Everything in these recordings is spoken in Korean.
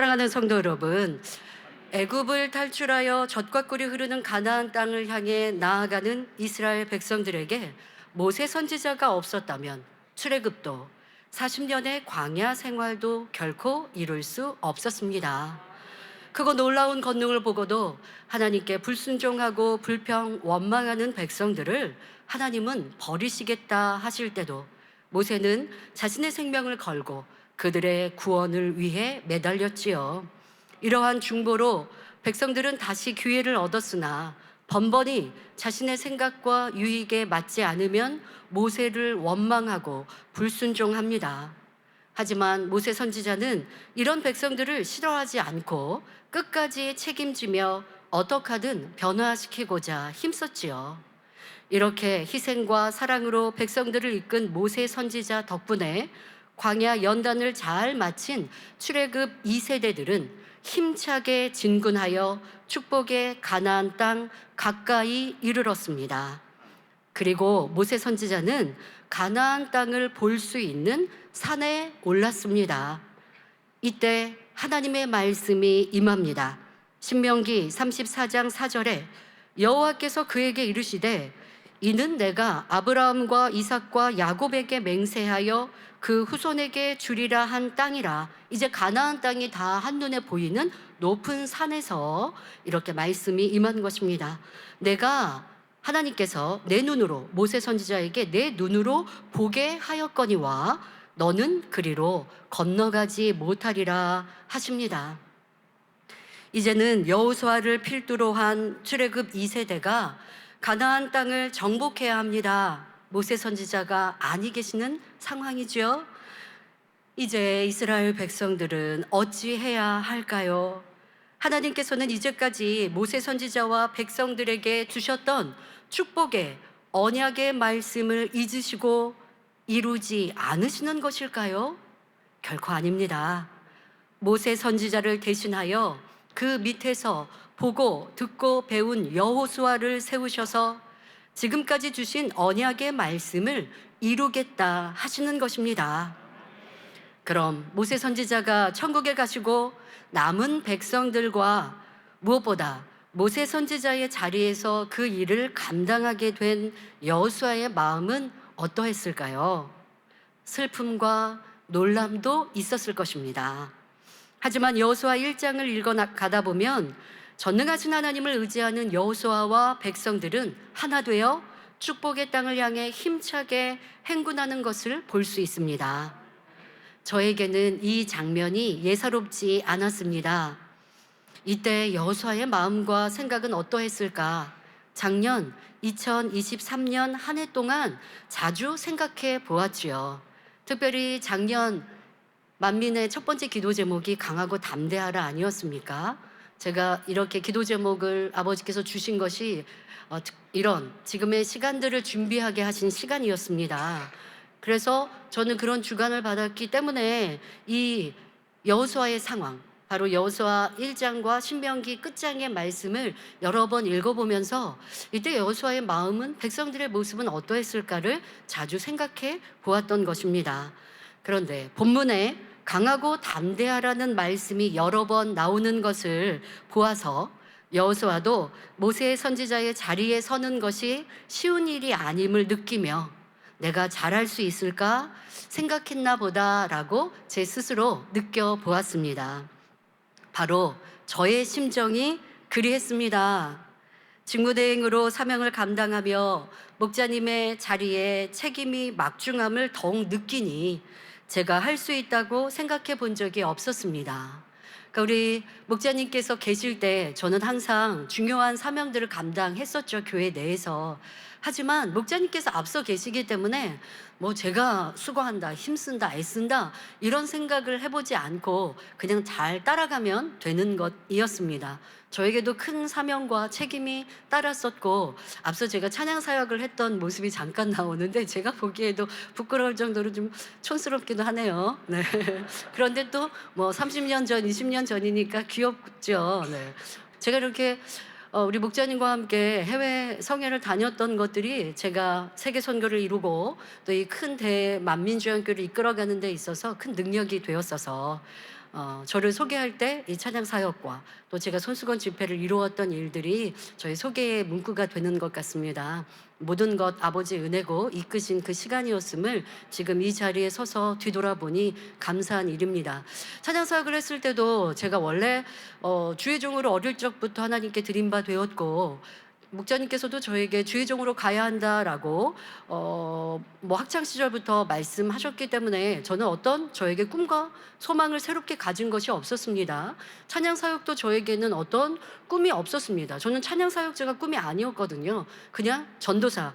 사랑하는 성도 여러분, 애굽을 탈출하여 젖과 꿀이 흐르는 가나안 땅을 향해 나아가는 이스라엘 백성들에게 모세 선지자가 없었다면 출애굽도 40년의 광야 생활도 결코 이룰 수 없었습니다. 크고 놀라운 권능을 보고도 하나님께 불순종하고 불평 원망하는 백성들을 하나님은 버리시겠다 하실 때도 모세는 자신의 생명을 걸고 그들의 구원을 위해 매달렸지요. 이러한 중보로 백성들은 다시 기회를 얻었으나 번번이 자신의 생각과 유익에 맞지 않으면 모세를 원망하고 불순종합니다. 하지만 모세 선지자는 이런 백성들을 싫어하지 않고 끝까지 책임지며 어떻게 하든 변화시키고자 힘썼지요. 이렇게 희생과 사랑으로 백성들을 이끈 모세 선지자 덕분에 광야 연단을 잘 마친 출애굽 2세대들은 힘차게 진군하여 축복의 가나안 땅 가까이 이르렀습니다. 그리고 모세 선지자는 가나안 땅을 볼 수 있는 산에 올랐습니다. 이때 하나님의 말씀이 임합니다. 신명기 34장 4절에 여호와께서 그에게 이르시되 이는 내가 아브라함과 이삭과 야곱에게 맹세하여 그 후손에게 주리라 한 땅이라. 이제 가나안 땅이 다 한눈에 보이는 높은 산에서 이렇게 말씀이 임한 것입니다. 하나님께서 내 눈으로, 모세 선지자에게 내 눈으로 보게 하였거니와 너는 그리로 건너가지 못하리라 하십니다. 이제는 여호수아를 필두로 한 출애굽 2세대가 가나안 땅을 정복해야 합니다. 모세 선지자가 아니 계시는 상황이지요. 이제 이스라엘 백성들은 어찌해야 할까요? 하나님께서는 이제까지 모세 선지자와 백성들에게 주셨던 축복의 언약의 말씀을 잊으시고 이루지 않으시는 것일까요? 결코 아닙니다. 모세 선지자를 대신하여 그 밑에서 보고 듣고 배운 여호수아를 세우셔서 지금까지 주신 언약의 말씀을 이루겠다 하시는 것입니다. 그럼 모세 선지자가 천국에 가시고 남은 백성들과 무엇보다 모세 선지자의 자리에서 그 일을 감당하게 된 여호수아의 마음은 어떠했을까요? 슬픔과 놀람도 있었을 것입니다. 하지만 여호수아 1장을 읽어가다 보면 전능하신 하나님을 의지하는 여호수아와 백성들은 하나 되어 축복의 땅을 향해 힘차게 행군하는 것을 볼 수 있습니다. 저에게는 이 장면이 예사롭지 않았습니다. 이때 여호수아의 마음과 생각은 어떠했을까? 작년 2023년 한 해 동안 자주 생각해 보았지요. 특별히 작년 만민의 첫 번째 기도 제목이 강하고 담대하라 아니었습니까? 제가 이렇게 기도 제목을 아버지께서 주신 것이 이런 지금의 시간들을 준비하게 하신 시간이었습니다. 그래서 저는 그런 주관을 받았기 때문에 이 여호수아의 상황, 바로 여호수아 1장과 신명기 끝장의 말씀을 여러 번 읽어보면서 이때 여호수아의 마음은, 백성들의 모습은 어떠했을까를 자주 생각해 보았던 것입니다. 그런데 본문에 강하고 담대하라는 말씀이 여러 번 나오는 것을 보아서 여호수아도 모세의 선지자의 자리에 서는 것이 쉬운 일이 아님을 느끼며 내가 잘할 수 있을까 생각했나 보다라고 제 스스로 느껴보았습니다. 바로 저의 심정이 그리했습니다. 직무대행으로 사명을 감당하며 목자님의 자리에 책임이 막중함을 더욱 느끼니 제가 할 수 있다고 생각해 본 적이 없었습니다. 그러니까 우리 목자님께서 계실 때 저는 항상 중요한 사명들을 감당했었죠, 교회 내에서. 하지만 목자님께서 앞서 계시기 때문에 제가 수고한다, 힘쓴다, 애쓴다 이런 생각을 해보지 않고 그냥 잘 따라가면 되는 것이었습니다. 저에게도 큰 사명과 책임이 따랐었고, 앞서 제가 찬양 사역을 했던 모습이 잠깐 나오는데 제가 보기에도 부끄러울 정도로 좀 촌스럽기도 하네요. 네. 그런데 또 30년 전, 20년 전이니까 귀엽죠. 네. 제가 이렇게 우리 목자님과 함께 해외 성회를 다녔던 것들이 제가 세계 선교를 이루고 또 이 큰 대만민주연교를 이끌어가는 데 있어서 큰 능력이 되었어서 저를 소개할 때 이 찬양 사역과 또 제가 손수건 집회를 이루었던 일들이 저희 소개의 문구가 되는 것 같습니다. 모든 것 아버지의 은혜고 이끄신 그 시간이었음을 지금 이 자리에 서서 뒤돌아보니 감사한 일입니다. 찬양 사역을 했을 때도 제가 원래 주의 종으로 어릴 적부터 하나님께 드린 바 되었고, 목자님께서도 저에게 주의 종으로 가야 한다라고 뭐 학창 시절부터 말씀하셨기 때문에 저는 어떤 저에게 꿈과 소망을 새롭게 가진 것이 없었습니다. 찬양 사역도 저에게는 어떤 꿈이 없었습니다. 저는 찬양 사역자가 꿈이 아니었거든요. 그냥 전도사.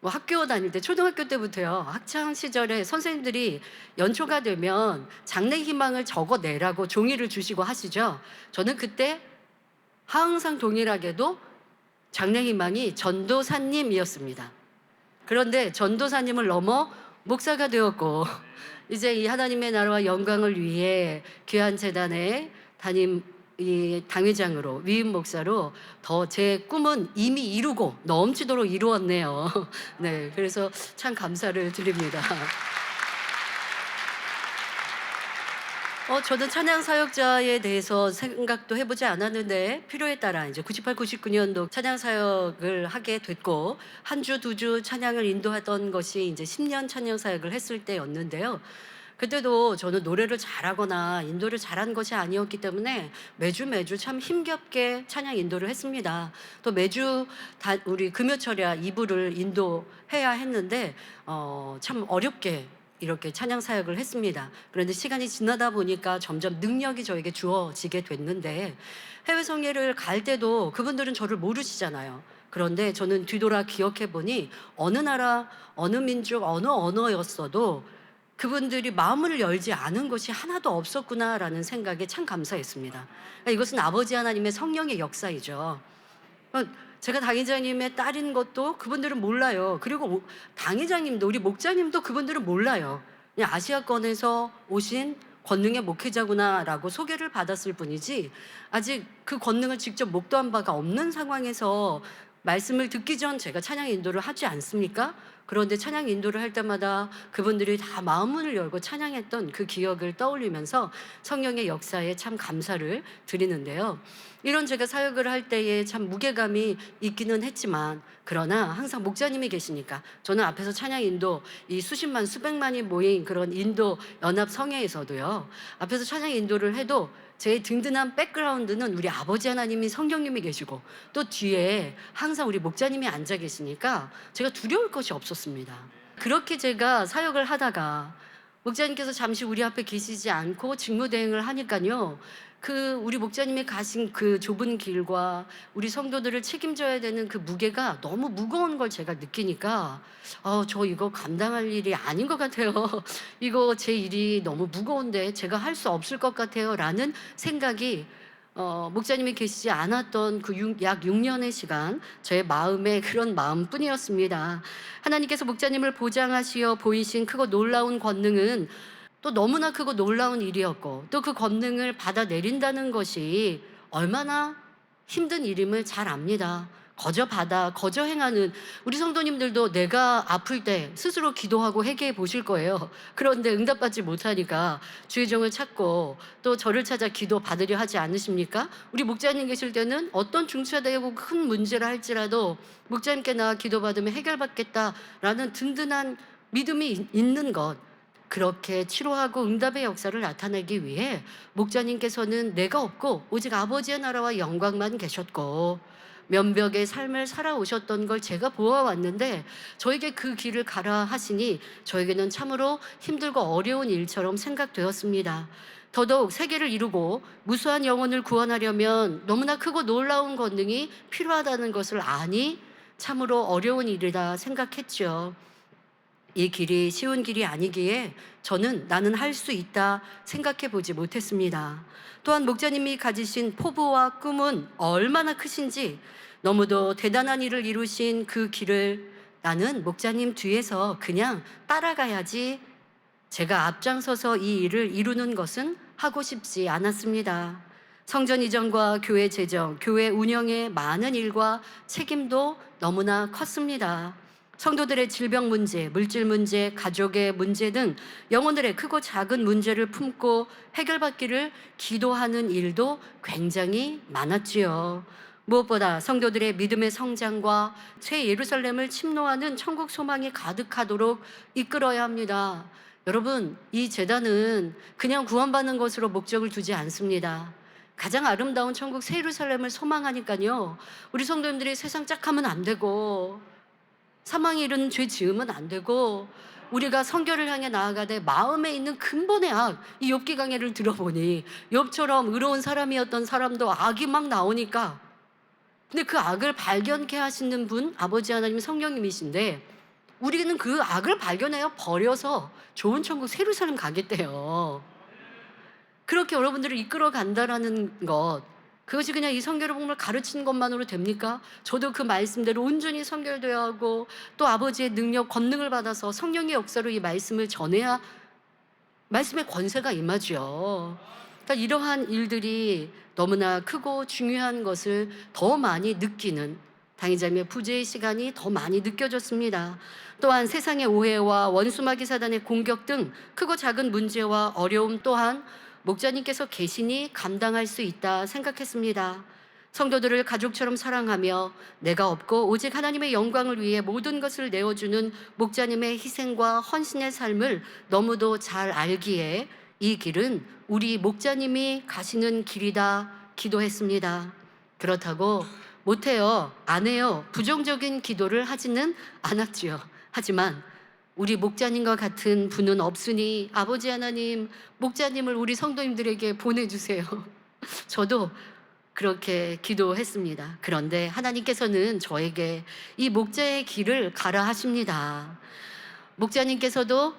뭐 학교 다닐 때 초등학교 때부터요, 학창 시절에 선생님들이 연초가 되면 장래 희망을 적어내라고 종이를 주시고 하시죠. 저는 그때 항상 동일하게도 장래 희망이 전도사님이었습니다. 그런데 전도사님을 넘어 목사가 되었고, 이제 이 하나님의 나라와 영광을 위해 귀한 재단의 담임 이 당회장으로, 위임 목사로 더 제 꿈은 이미 이루고 넘치도록 이루었네요. 네, 그래서 참 감사를 드립니다. 저는 찬양 사역자에 대해서 생각도 해보지 않았는데 필요에 따라 이제 98, 99년도 찬양 사역을 하게 됐고, 한 주, 두 주 찬양을 인도하던 것이 이제 10년 찬양 사역을 했을 때였는데요. 그때도 저는 노래를 잘하거나 인도를 잘한 것이 아니었기 때문에 매주 참 힘겹게 찬양 인도를 했습니다. 또 매주 우리 금요철야 2부를 인도해야 했는데 참 어렵게 이렇게 찬양 사역을 했습니다. 그런데 시간이 지나다 보니까 점점 능력이 저에게 주어지게 됐는데, 해외 성회를 갈 때도 그분들은 저를 모르시잖아요. 그런데 저는 뒤돌아 기억해 보니 어느 나라, 어느 민족, 어느 언어였어도 그분들이 마음을 열지 않은 것이 하나도 없었구나라는 생각에 참 감사했습니다. 이것은 아버지 하나님의 성령의 역사이죠. 제가 당회장님의 딸인 것도 그분들은 몰라요. 그리고 당회장님도, 우리 목자님도 그분들은 몰라요. 그냥 아시아권에서 오신 권능의 목회자구나라고 소개를 받았을 뿐이지, 아직 그 권능을 직접 목도한 바가 없는 상황에서 말씀을 듣기 전 제가 찬양 인도를 하지 않습니까? 그런데 찬양 인도를 할 때마다 그분들이 다 마음문을 열고 찬양했던 그 기억을 떠올리면서 성령의 역사에 참 감사를 드리는데요. 이런 제가 사역을 할 때에 참 무게감이 있기는 했지만, 그러나 항상 목자님이 계시니까 저는 앞에서 찬양 인도, 이 수십만 수백만이 모인 그런 인도 연합 성회에서도요, 앞에서 찬양 인도를 해도 제 든든한 백그라운드는 우리 아버지 하나님이, 성령님이 계시고 또 뒤에 항상 우리 목자님이 앉아 계시니까 제가 두려울 것이 없었습니다. 그렇게 제가 사역을 하다가 목자님께서 잠시 우리 앞에 계시지 않고 직무대행을 하니까요, 그 우리 목자님이 가신 그 좁은 길과 우리 성도들을 책임져야 되는 그 무게가 너무 무거운 걸 제가 느끼니까 저 이거 감당할 일이 아닌 것 같아요. 이거 제 일이 너무 무거운데 제가 할 수 없을 것 같아요 라는 생각이 목자님이 계시지 않았던 그 약 6년의 시간, 제 마음에 그런 마음뿐이었습니다. 하나님께서 목자님을 보장하시어 보이신 크고 놀라운 권능은 또 너무나 크고 놀라운 일이었고, 또 그 권능을 받아내린다는 것이 얼마나 힘든 일임을 잘 압니다. 거저 행하는 우리 성도님들도 내가 아플 때 스스로 기도하고 회개해 보실 거예요. 그런데 응답받지 못하니까 주의 종을 찾고 또 저를 찾아 기도 받으려 하지 않으십니까? 우리 목자님 계실 때는 어떤 중차대고 큰 문제라 할지라도 목자님께 나와 기도받으면 해결받겠다라는 든든한 믿음이 있는 것, 그렇게 치료하고 응답의 역사를 나타내기 위해 목자님께서는 내가 없고 오직 아버지의 나라와 영광만 계셨고 면벽의 삶을 살아오셨던 걸 제가 보아왔는데, 저에게 그 길을 가라 하시니 저에게는 참으로 힘들고 어려운 일처럼 생각되었습니다. 더더욱 세계를 이루고 무수한 영혼을 구원하려면 너무나 크고 놀라운 권능이 필요하다는 것을 아니 참으로 어려운 일이라 생각했죠. 이 길이 쉬운 길이 아니기에 나는 할 수 있다 생각해 보지 못했습니다. 또한 목자님이 가지신 포부와 꿈은 얼마나 크신지, 너무도 대단한 일을 이루신 그 길을 나는 목자님 뒤에서 그냥 따라가야지, 제가 앞장서서 이 일을 이루는 것은 하고 싶지 않았습니다. 성전 이전과 교회 재정, 교회 운영의 많은 일과 책임도 너무나 컸습니다. 성도들의 질병 문제, 물질 문제, 가족의 문제 등 영혼들의 크고 작은 문제를 품고 해결받기를 기도하는 일도 굉장히 많았지요. 무엇보다 성도들의 믿음의 성장과 새 예루살렘을 침노하는 천국 소망이 가득하도록 이끌어야 합니다. 여러분, 이 제단은 그냥 구원받는 것으로 목적을 두지 않습니다. 가장 아름다운 천국 새 예루살렘을 소망하니까요. 우리 성도님들이 세상 짝하면 안 되고 사망에 이르는 죄 지으면 안 되고 우리가 성결을 향해 나아가되 마음에 있는 근본의 악, 이 욥기 강해를 들어보니 욥처럼 의로운 사람이었던 사람도 악이 막 나오니까, 근데 그 악을 발견케 하시는 분 아버지 하나님 성령님이신데 우리는 그 악을 발견해야 버려서 좋은 천국 새 예루살렘 가겠대요. 그렇게 여러분들을 이끌어 간다라는 것, 그것이 그냥 이 성결의 복음을 가르치는 것만으로 됩니까? 저도 그 말씀대로 온전히 성결되어야 하고 또 아버지의 능력, 권능을 받아서 성령의 역사로 이 말씀을 전해야 말씀의 권세가 임하죠. 그러니까 이러한 일들이 너무나 크고 중요한 것을 더 많이 느끼는 당의자님의 부재의 시간이 더 많이 느껴졌습니다. 또한 세상의 오해와 원수마귀 사단의 공격 등 크고 작은 문제와 어려움 또한 목자님께서 계시니 감당할 수 있다 생각했습니다. 성도들을 가족처럼 사랑하며 내가 없고 오직 하나님의 영광을 위해 모든 것을 내어주는 목자님의 희생과 헌신의 삶을 너무도 잘 알기에 이 길은 우리 목자님이 가시는 길이다 기도했습니다. 그렇다고 못해요, 안 해요, 부정적인 기도를 하지는 않았지요. 하지만 우리 목자님과 같은 분은 없으니 아버지 하나님, 목자님을 우리 성도님들에게 보내주세요. 저도 그렇게 기도했습니다. 그런데 하나님께서는 저에게 이 목자의 길을 가라 하십니다. 목자님께서도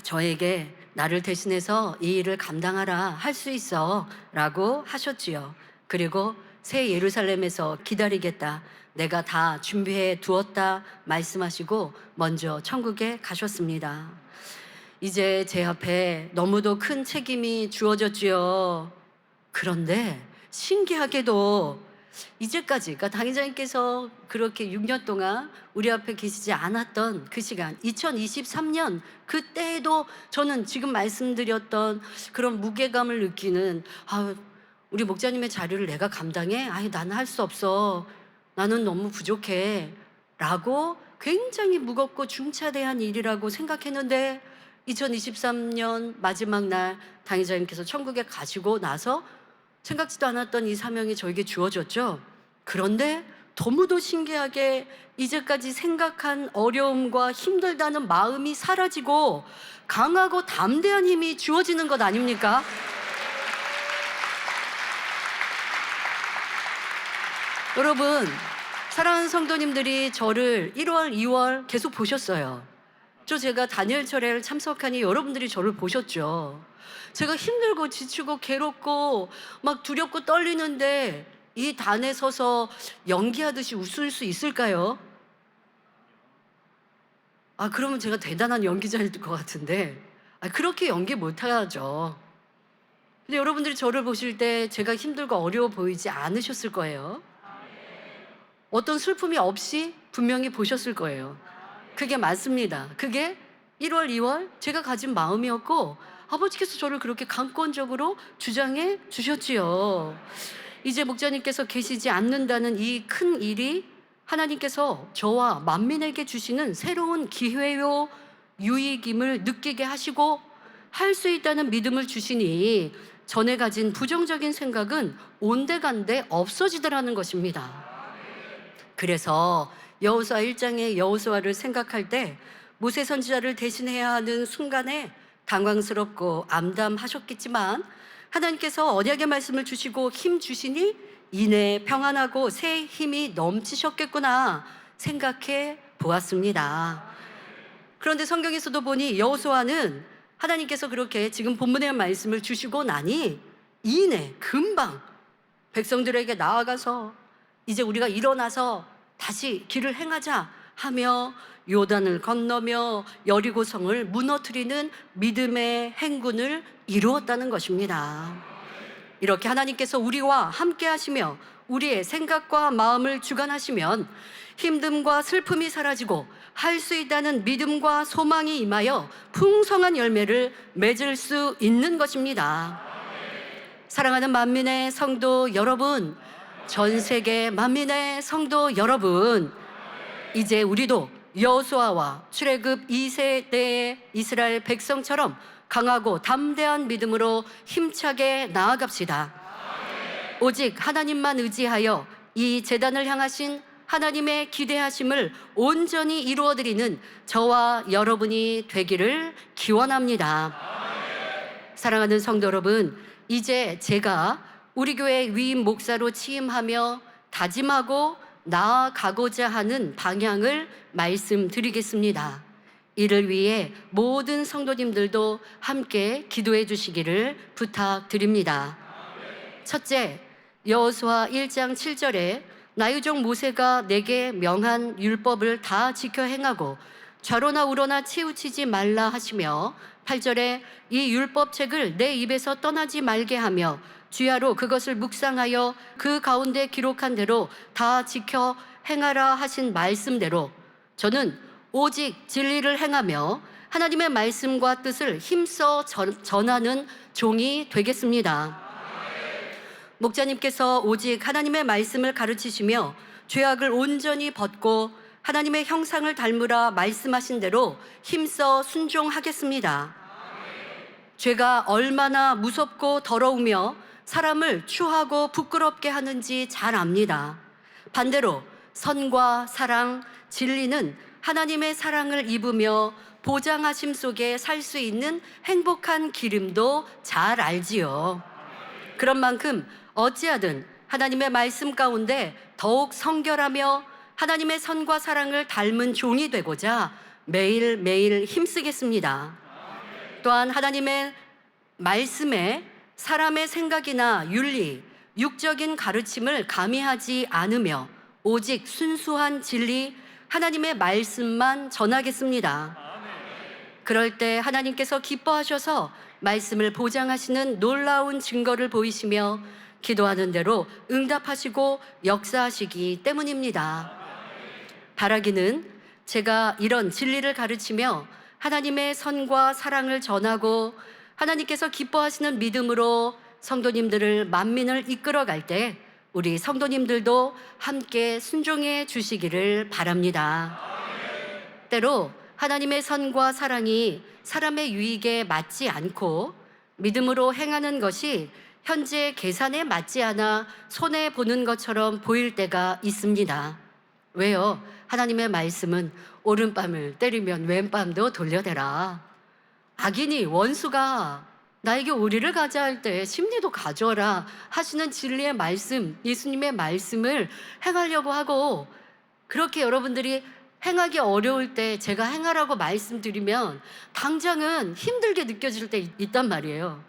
저에게 나를 대신해서 이 일을 감당하라, 할 수 있어 라고 하셨지요. 그리고 새 예루살렘에서 기다리겠다, 내가 다 준비해 두었다 말씀하시고 먼저 천국에 가셨습니다. 이제 제 앞에 너무도 큰 책임이 주어졌지요. 그런데 신기하게도 이제까지, 그러니까 당의자님께서 그렇게 6년 동안 우리 앞에 계시지 않았던 그 시간, 2023년 그때에도 저는 지금 말씀드렸던 그런 무게감을 느끼는, 우리 목자님의 자리를 내가 감당해? 나는 할 수 없어, 나는 너무 부족해 라고 굉장히 무겁고 중차대한 일이라고 생각했는데 2023년 마지막 날 당의자님께서 천국에 가시고 나서 생각지도 않았던 이 사명이 저에게 주어졌죠. 그런데 너무도 신기하게 이제까지 생각한 어려움과 힘들다는 마음이 사라지고 강하고 담대한 힘이 주어지는 것 아닙니까? 여러분, 사랑하는 성도님들이 저를 1월, 2월 계속 보셨어요. 제가 다니엘철회를 참석하니 여러분들이 저를 보셨죠. 제가 힘들고 지치고 괴롭고 막 두렵고 떨리는데 이 단에 서서 연기하듯이 웃을 수 있을까요? 그러면 제가 대단한 연기자일 것 같은데 그렇게 연기 못하죠. 근데 여러분들이 저를 보실 때 제가 힘들고 어려워 보이지 않으셨을 거예요. 어떤 슬픔이 없이 분명히 보셨을 거예요. 그게 맞습니다. 그게 1월, 2월 제가 가진 마음이었고 아버지께서 저를 그렇게 강권적으로 주장해 주셨지요. 이제 목자님께서 계시지 않는다는 이 큰 일이 하나님께서 저와 만민에게 주시는 새로운 기회요 유익임을 느끼게 하시고 할 수 있다는 믿음을 주시니 전에 가진 부정적인 생각은 온데간데 없어지더라는 것입니다. 그래서 여호수아 1장의 여호수아를 생각할 때 모세 선지자를 대신해야 하는 순간에 당황스럽고 암담하셨겠지만 하나님께서 언약의 말씀을 주시고 힘 주시니 이내 평안하고 새 힘이 넘치셨겠구나 생각해 보았습니다. 그런데 성경에서도 보니 여호수아는 하나님께서 그렇게 지금 본문의 말씀을 주시고 나니 이내 금방 백성들에게 나아가서 이제 우리가 일어나서 다시 길을 행하자 하며 요단을 건너며 여리고성을 무너뜨리는 믿음의 행군을 이루었다는 것입니다. 이렇게 하나님께서 우리와 함께 하시며 우리의 생각과 마음을 주관하시면 힘듦과 슬픔이 사라지고 할 수 있다는 믿음과 소망이 임하여 풍성한 열매를 맺을 수 있는 것입니다. 사랑하는 만민의 성도 여러분, 전 세계 만민의 성도 여러분, 이제 우리도 여호수아와 출애굽 2세대의 이스라엘 백성처럼 강하고 담대한 믿음으로 힘차게 나아갑시다. 오직 하나님만 의지하여 이 제단을 향하신 하나님의 기대하심을 온전히 이루어드리는 저와 여러분이 되기를 기원합니다. 사랑하는 성도 여러분, 이제 제가 우리 교회 위임 목사로 취임하며 다짐하고 나아가고자 하는 방향을 말씀드리겠습니다. 이를 위해 모든 성도님들도 함께 기도해 주시기를 부탁드립니다. 첫째, 여호수아 1장 7절에 나유종 모세가 내게 명한 율법을 다 지켜 행하고 좌로나 우로나 치우치지 말라 하시며 8절에 이 율법책을 내 입에서 떠나지 말게 하며 주야로 그것을 묵상하여 그 가운데 기록한 대로 다 지켜 행하라 하신 말씀대로 저는 오직 진리를 행하며 하나님의 말씀과 뜻을 힘써 전하는 종이 되겠습니다. 목자님께서 오직 하나님의 말씀을 가르치시며 죄악을 온전히 벗고 하나님의 형상을 닮으라 말씀하신 대로 힘써 순종하겠습니다. 죄가 얼마나 무섭고 더러우며 사람을 추하고 부끄럽게 하는지 잘 압니다. 반대로 선과 사랑, 진리는 하나님의 사랑을 입으며 보장하심 속에 살 수 있는 행복한 기름도 잘 알지요. 그런 만큼 어찌하든 하나님의 말씀 가운데 더욱 성결하며 하나님의 선과 사랑을 닮은 종이 되고자 매일매일 힘쓰겠습니다. 또한 하나님의 말씀에 사람의 생각이나 윤리, 육적인 가르침을 가미하지 않으며 오직 순수한 진리, 하나님의 말씀만 전하겠습니다. 그럴 때 하나님께서 기뻐하셔서 말씀을 보장하시는 놀라운 증거를 보이시며 기도하는 대로 응답하시고 역사하시기 때문입니다. 바라기는 제가 이런 진리를 가르치며 하나님의 선과 사랑을 전하고 하나님께서 기뻐하시는 믿음으로 성도님들을 만민을 이끌어갈 때 우리 성도님들도 함께 순종해 주시기를 바랍니다. 때로 하나님의 선과 사랑이 사람의 유익에 맞지 않고 믿음으로 행하는 것이 현재 계산에 맞지 않아 손해보는 것처럼 보일 때가 있습니다. 왜요? 하나님의 말씀은 오른밤을 때리면 왼밤도 돌려대라. 악인이 원수가 나에게 오리를 가자 할 때 심리도 가져라 하시는 진리의 말씀, 예수님의 말씀을 행하려고 하고 그렇게 여러분들이 행하기 어려울 때 제가 행하라고 말씀드리면 당장은 힘들게 느껴질 때 있단 말이에요.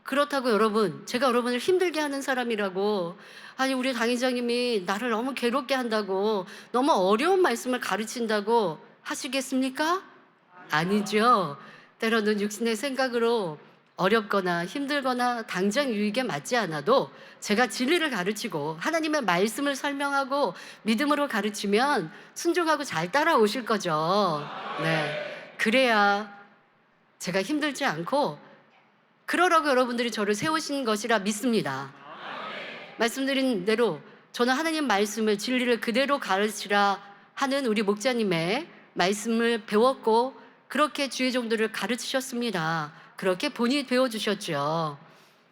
그렇다고 여러분, 제가 여러분을 힘들게 하는 사람이라고 아니 우리 당회장님이 나를 너무 괴롭게 한다고 너무 어려운 말씀을 가르친다고 하시겠습니까? 아니죠. 때로는 육신의 생각으로 어렵거나 힘들거나 당장 유익에 맞지 않아도 제가 진리를 가르치고 하나님의 말씀을 설명하고 믿음으로 가르치면 순종하고 잘 따라오실 거죠. 네. 그래야 제가 힘들지 않고 그러라고 여러분들이 저를 세우신 것이라 믿습니다. 말씀드린 대로 저는 하나님 말씀을 진리를 그대로 가르치라 하는 우리 목자님의 말씀을 배웠고 그렇게 주의 종들을 가르치셨습니다. 그렇게 본인이 배워주셨죠.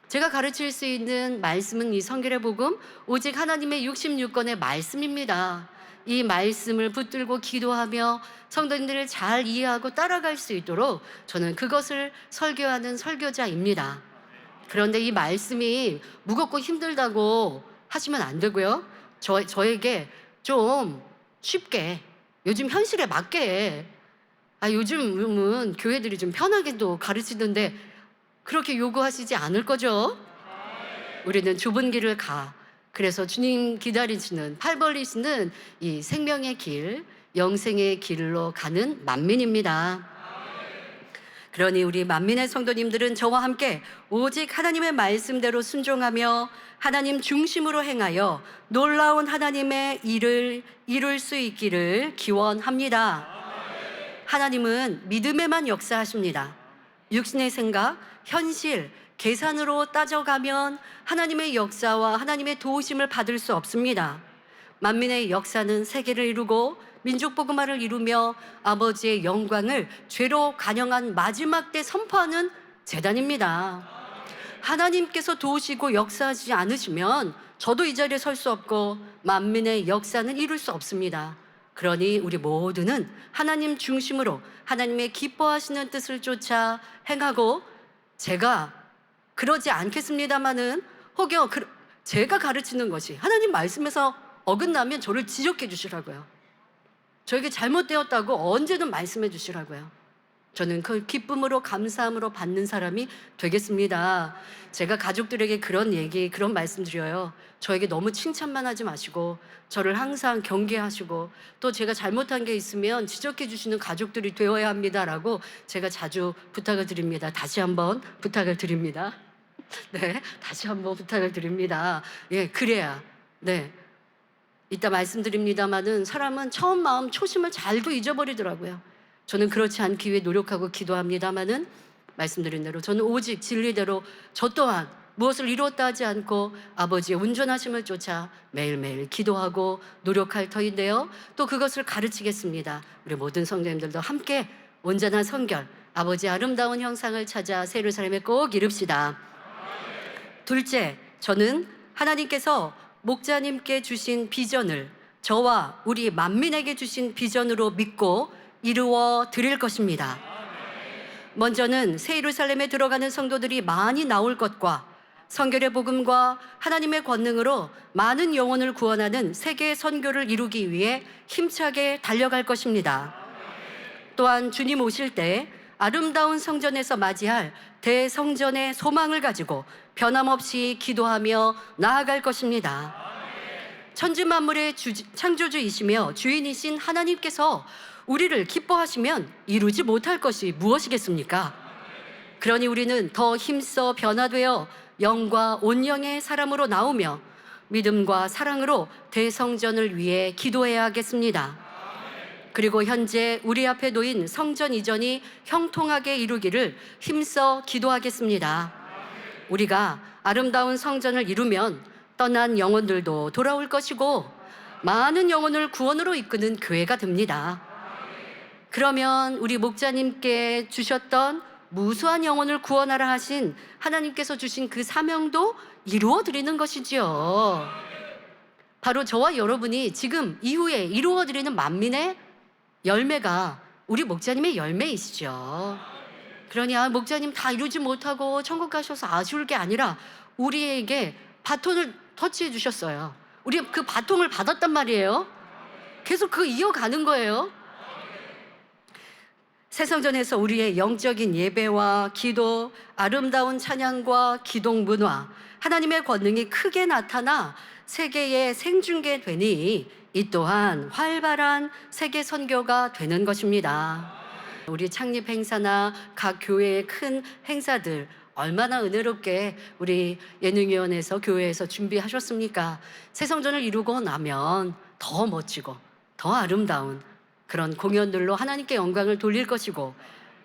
제가 가르칠 수 있는 말씀은 이 성결의 복음, 오직 하나님의 66권의 말씀입니다. 이 말씀을 붙들고 기도하며 성도님들을 잘 이해하고 따라갈 수 있도록 저는 그것을 설교하는 설교자입니다. 그런데 이 말씀이 무겁고 힘들다고 하시면 안 되고요. 저에게 좀 쉽게 요즘 현실에 맞게 요즘은 교회들이 좀 편하게도 가르치던데 그렇게 요구하시지 않을 거죠? 우리는 좁은 길을 가. 그래서 주님 기다리시는 팔 벌리시는 이 생명의 길, 영생의 길로 가는 만민입니다. 그러니 우리 만민의 성도님들은 저와 함께 오직 하나님의 말씀대로 순종하며 하나님 중심으로 행하여 놀라운 하나님의 일을 이룰 수 있기를 기원합니다. 하나님은 믿음에만 역사하십니다. 육신의 생각, 현실, 계산으로 따져가면 하나님의 역사와 하나님의 도우심을 받을 수 없습니다. 만민의 역사는 세계를 이루고 민족 복음화를 이루며 아버지의 영광을 죄로 간영한 마지막 때 선포하는 재단입니다. 하나님께서 도우시고 역사하지 않으시면 저도 이 자리에 설 수 없고 만민의 역사는 이룰 수 없습니다. 그러니 우리 모두는 하나님 중심으로 하나님의 기뻐하시는 뜻을 쫓아 행하고, 제가 그러지 않겠습니다마는 혹여 제가 가르치는 것이 하나님 말씀에서 어긋나면 저를 지적해 주시라고요. 저에게 잘못되었다고 언제든 말씀해 주시라고요. 저는 그 기쁨으로 감사함으로 받는 사람이 되겠습니다. 제가 가족들에게 그런 말씀 드려요. 저에게 너무 칭찬만 하지 마시고 저를 항상 경계하시고 또 제가 잘못한 게 있으면 지적해 주시는 가족들이 되어야 합니다라고 제가 자주 부탁을 드립니다. 다시 한번 부탁을 드립니다. 네, 다시 한번 부탁을 드립니다. 예, 그래야. 네. 이따 말씀드립니다마는 사람은 처음 마음 초심을 잘도 잊어버리더라고요. 저는 그렇지 않기 위해 노력하고 기도합니다마는 말씀드린 대로 저는 오직 진리대로 저 또한 무엇을 이루었다 하지 않고 아버지의 온전하심을 쫓아 매일매일 기도하고 노력할 터인데요. 또 그것을 가르치겠습니다. 우리 모든 성도님들도 함께 온전한 성결, 아버지의 아름다운 형상을 찾아 새 예루살렘에 꼭 이룹시다. 둘째, 저는 하나님께서 목자님께 주신 비전을 저와 우리 만민에게 주신 비전으로 믿고 이루어 드릴 것입니다. 먼저는 새 예루살렘에 들어가는 성도들이 많이 나올 것과 성결의 복음과 하나님의 권능으로 많은 영혼을 구원하는 세계 선교를 이루기 위해 힘차게 달려갈 것입니다. 또한 주님 오실 때 아름다운 성전에서 맞이할 대성전의 소망을 가지고 변함없이 기도하며 나아갈 것입니다. 천지 만물의 창조주이시며 주인이신 하나님께서 우리를 기뻐하시면 이루지 못할 것이 무엇이겠습니까? 그러니 우리는 더 힘써 변화되어 영과 온영의 사람으로 나오며 믿음과 사랑으로 대성전을 위해 기도해야 하겠습니다. 그리고 현재 우리 앞에 놓인 성전 이전이 형통하게 이루기를 힘써 기도하겠습니다. 우리가 아름다운 성전을 이루면 떠난 영혼들도 돌아올 것이고 많은 영혼을 구원으로 이끄는 교회가 됩니다. 그러면 우리 목자님께 주셨던 무수한 영혼을 구원하라 하신 하나님께서 주신 그 사명도 이루어 드리는 것이지요. 바로 저와 여러분이 지금 이후에 이루어 드리는 만민의 열매가 우리 목자님의 열매이시죠. 그러니 목자님 다 이루지 못하고 천국 가셔서 아쉬울 게 아니라 우리에게 바톤을 터치해 주셨어요. 우리 그 바통을 받았단 말이에요. 계속 그 이어가는 거예요. 새성전에서 우리의 영적인 예배와 기도, 아름다운 찬양과 기동 문화, 하나님의 권능이 크게 나타나 세계에 생중계되니 이 또한 활발한 세계 선교가 되는 것입니다. 우리 창립 행사나 각 교회의 큰 행사들 얼마나 은혜롭게 우리 예능위원회에서 교회에서 준비하셨습니까? 새성전을 이루고 나면 더 멋지고 더 아름다운 그런 공연들로 하나님께 영광을 돌릴 것이고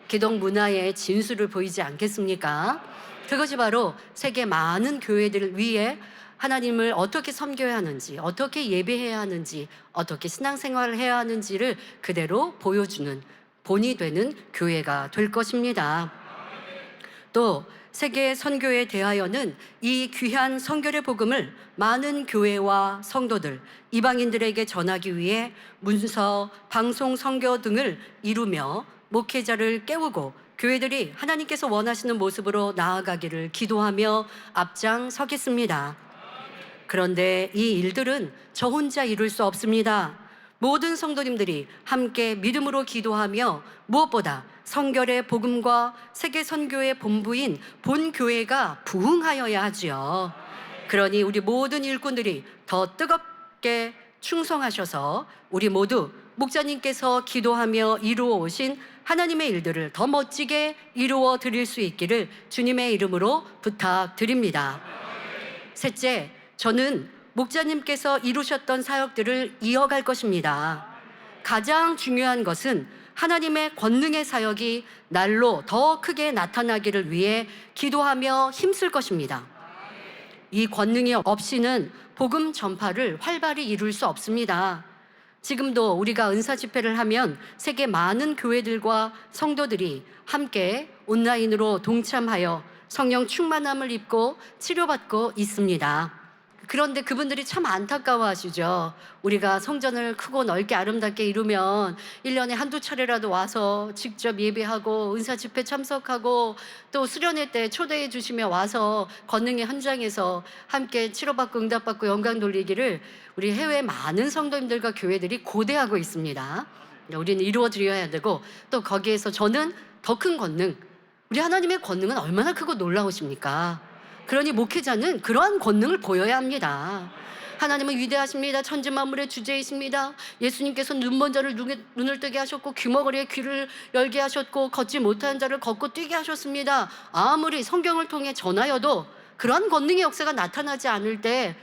기독 문화의 진수를 보이지 않겠습니까? 그것이 바로 세계 많은 교회들을 위해 하나님을 어떻게 섬겨야 하는지, 어떻게 예배해야 하는지, 어떻게 신앙생활을 해야 하는지를 그대로 보여주는 본이 되는 교회가 될 것입니다. 또 세계 선교에 대하여는 이 귀한 성결의 복음을 많은 교회와 성도들, 이방인들에게 전하기 위해 문서, 방송 선교 등을 이루며 목회자를 깨우고 교회들이 하나님께서 원하시는 모습으로 나아가기를 기도하며 앞장서겠습니다. 그런데 이 일들은 저 혼자 이룰 수 없습니다. 모든 성도님들이 함께 믿음으로 기도하며 무엇보다 성결의 복음과 세계 선교의 본부인 본교회가 부흥하여야 하지요. 그러니 우리 모든 일꾼들이 더 뜨겁게 충성하셔서 우리 모두 목자님께서 기도하며 이루어 오신 하나님의 일들을 더 멋지게 이루어 드릴 수 있기를 주님의 이름으로 부탁드립니다. 셋째, 저는 목자님께서 이루셨던 사역들을 이어갈 것입니다. 가장 중요한 것은 하나님의 권능의 사역이 날로 더 크게 나타나기를 위해 기도하며 힘쓸 것입니다. 이 권능이 없이는 복음 전파를 활발히 이룰 수 없습니다. 지금도 우리가 은사 집회를 하면 세계 많은 교회들과 성도들이 함께 온라인으로 동참하여 성령 충만함을 입고 치료받고 있습니다. 그런데 그분들이 참 안타까워하시죠. 우리가 성전을 크고 넓게 아름답게 이루면 1년에 한두 차례라도 와서 직접 예배하고 은사 집회 참석하고 또 수련회 때 초대해 주시며 와서 권능의 현장에서 함께 치료받고 응답받고 영광 돌리기를 우리 해외 많은 성도님들과 교회들이 고대하고 있습니다. 우리는 이루어 드려야 되고 또 거기에서 저는 더 큰 권능, 우리 하나님의 권능은 얼마나 크고 놀라우십니까? 그러니 목회자는 그러한 권능을 보여야 합니다. 하나님은 위대하십니다. 천지 만물의 주제이십니다. 예수님께서 눈먼 자를 눈을 뜨게 하셨고 귀머거리에 귀를 열게 하셨고 걷지 못하는 자를 걷고 뛰게 하셨습니다. 아무리 성경을 통해 전하여도 그러한 권능의 역사가 나타나지 않을 때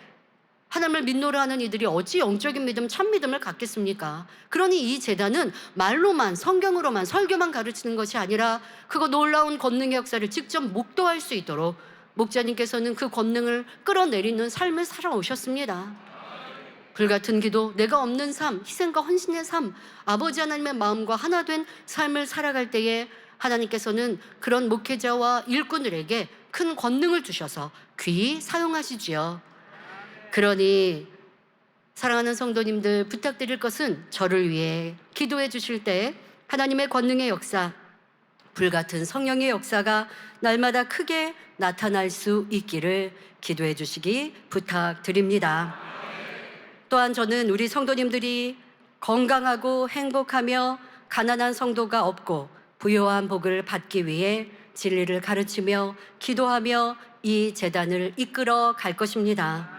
하나님을 믿노라 하는 이들이 어찌 영적인 믿음, 참 믿음을 갖겠습니까? 그러니 이 제단은 말로만, 성경으로만, 설교만 가르치는 것이 아니라 그거 놀라운 권능의 역사를 직접 목도할 수 있도록 목자님께서는 그 권능을 끌어내리는 삶을 살아오셨습니다. 불같은 기도, 내가 없는 삶, 희생과 헌신의 삶, 아버지 하나님의 마음과 하나 된 삶을 살아갈 때에 하나님께서는 그런 목회자와 일꾼들에게 큰 권능을 주셔서 귀히 사용하시지요. 그러니 사랑하는 성도님들, 부탁드릴 것은 저를 위해 기도해 주실 때 하나님의 권능의 역사, 불같은 성령의 역사가 날마다 크게 나타날 수 있기를 기도해 주시기 부탁드립니다. 또한 저는 우리 성도님들이 건강하고 행복하며 가난한 성도가 없고 부요한 복을 받기 위해 진리를 가르치며 기도하며 이 제단을 이끌어 갈 것입니다.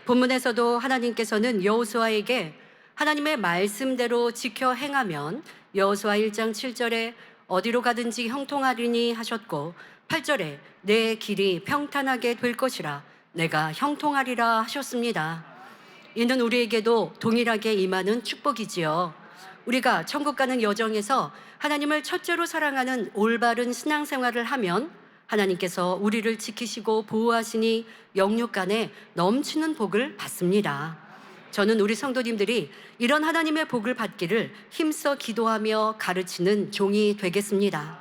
본문에서도 하나님께서는 여호수아에게 하나님의 말씀대로 지켜 행하면 여호수아 1장 7절에 어디로 가든지 형통하리니 하셨고 8절에 내 길이 평탄하게 될 것이라 내가 형통하리라 하셨습니다. 이는 우리에게도 동일하게 임하는 축복이지요. 우리가 천국 가는 여정에서 하나님을 첫째로 사랑하는 올바른 신앙생활을 하면 하나님께서 우리를 지키시고 보호하시니 영육간에 넘치는 복을 받습니다. 저는 우리 성도님들이 이런 하나님의 복을 받기를 힘써 기도하며 가르치는 종이 되겠습니다.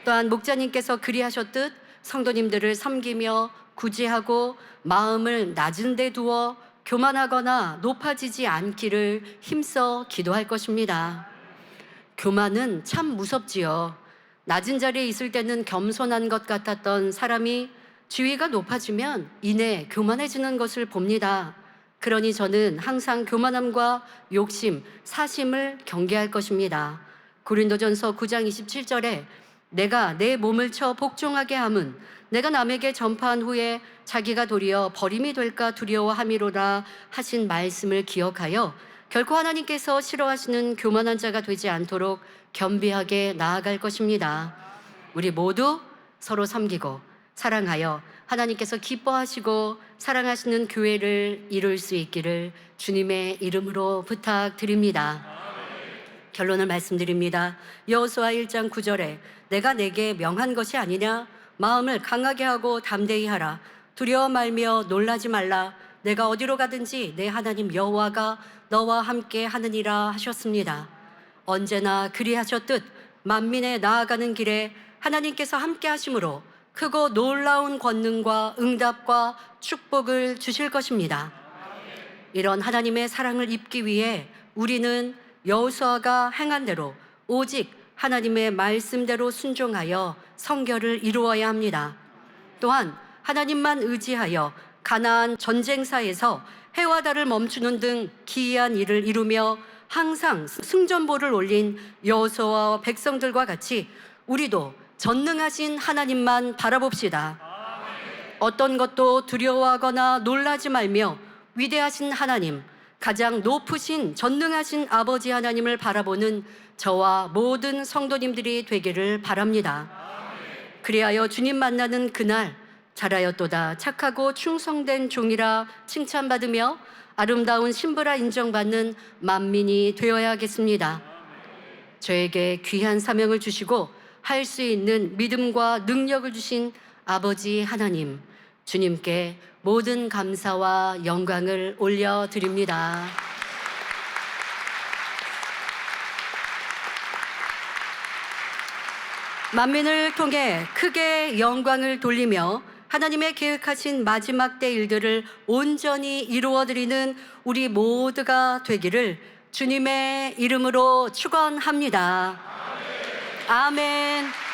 또한 목자님께서 그리하셨듯 성도님들을 섬기며 구제하고 마음을 낮은 데 두어 교만하거나 높아지지 않기를 힘써 기도할 것입니다. 교만은 참 무섭지요. 낮은 자리에 있을 때는 겸손한 것 같았던 사람이 지위가 높아지면 이내 교만해지는 것을 봅니다. 그러니 저는 항상 교만함과 욕심, 사심을 경계할 것입니다. 고린도전서 9장 27절에 내가 내 몸을 쳐 복종하게 함은 내가 남에게 전파한 후에 자기가 도리어 버림이 될까 두려워함이로라 하신 말씀을 기억하여 결코 하나님께서 싫어하시는 교만한 자가 되지 않도록 겸비하게 나아갈 것입니다. 우리 모두 서로 섬기고 사랑하여 하나님께서 기뻐하시고 사랑하시는 교회를 이룰 수 있기를 주님의 이름으로 부탁드립니다. 결론을 말씀드립니다. 여호수아 1장 9절에 내가 내게 명한 것이 아니냐? 마음을 강하게 하고 담대히 하라. 두려워 말며 놀라지 말라. 내가 어디로 가든지 내 하나님 여호와가 너와 함께 하느니라 하셨습니다. 언제나 그리하셨듯 만민에 나아가는 길에 하나님께서 함께 하심으로 크고 놀라운 권능과 응답과 축복을 주실 것입니다. 이런 하나님의 사랑을 입기 위해 우리는 여호수아가 행한 대로 오직 하나님의 말씀대로 순종하여 성결을 이루어야 합니다. 또한 하나님만 의지하여 가나안 전쟁사에서 해와 달을 멈추는 등 기이한 일을 이루며 항상 승전보를 올린 여호수아와 백성들과 같이 우리도 전능하신 하나님만 바라봅시다. 어떤 것도 두려워하거나 놀라지 말며 위대하신 하나님, 가장 높으신 전능하신 아버지 하나님을 바라보는 저와 모든 성도님들이 되기를 바랍니다. 그리하여 주님 만나는 그날 잘하였도다 착하고 충성된 종이라 칭찬받으며 아름다운 신부라 인정받는 만민이 되어야겠습니다. 저에게 귀한 사명을 주시고 할 수 있는 믿음과 능력을 주신 아버지 하나님, 주님께 모든 감사와 영광을 올려드립니다. 만민을 통해 크게 영광을 돌리며 하나님의 계획하신 마지막 때 일들을 온전히 이루어드리는 우리 모두가 되기를 주님의 이름으로 축원합니다. 아멘.